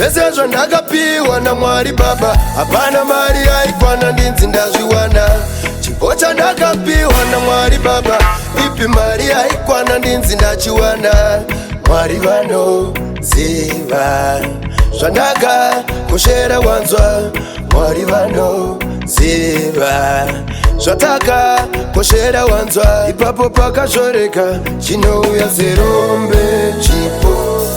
zvese zvandakapiwa naMwari Baba, hapana mari yaikwana ndinzi ndazviwana. Chipo chandakapiwa naMwari Baba, ipi mari yaikwana ndinzi ndachiwana. Mwari vanoziva zvandakakoshera wanzwa, Mwari vanoziva zvatakakoshera wanzwa. Ipapo pakazoreka chinouya zerombe chipo,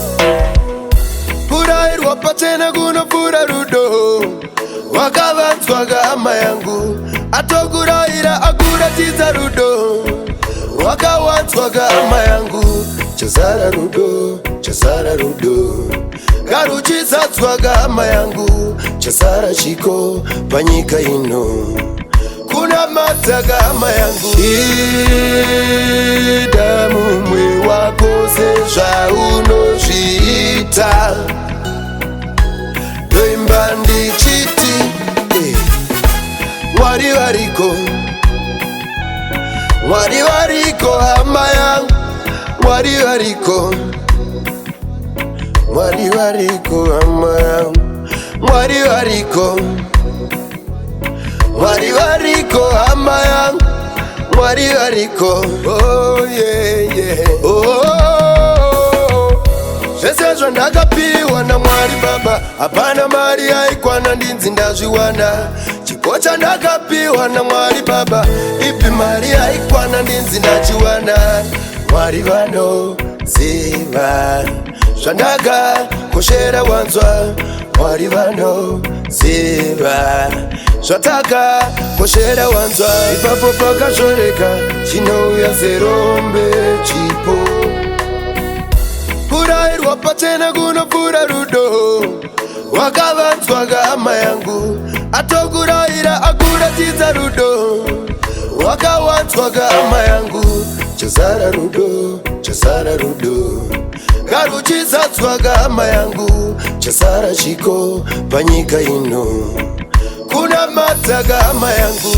kurayirwa pachena kunopfuura rudo. Wakavanzwa hama yangu, atokurayira akuratidza rudo. Wakawanzwa hama yangu, chazara rudo, chazara rudo. Garuchizadzwa hama yangu, chazara chiko panyika ino. Kuna mataka hama yangu, ida mumwe wako sezvaunozviita. Doimba ndichiti Mwari variko, Mwari variko hama yangu, Mwari variko, Mwari variko hama yangu, Mwari variko, Mwari variko hama yangu, Mwari variko. Oh yeah yeah, oh. Zvese zvandakapiwa naMwari Baba, hapana mari yaikwana ndinzi ndazviwana. Chipo chandakapiwa naMwari Baba, ipi mari yaikwana ndinzi ndachiwana. Mwari vanoziva zvandakakoshera wanzwa, Mwari vanoziva zvatakakoshera wanzwa. Ipapo pakazoreka chinouya zerombe chipo, kurayirwa pachena kunopfuura rudo. Wakavanzwa hama yangu, atokurayira akuratidza rudo. Wakawanzwa hama yangu, chazara rudo, chazara rudo. Garuchizadzwa hama yangu, chazara chiko panyika ino. Kuna mataka hama yangu,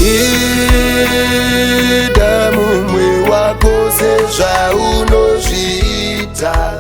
ida mumwe wako sezvaunozviita.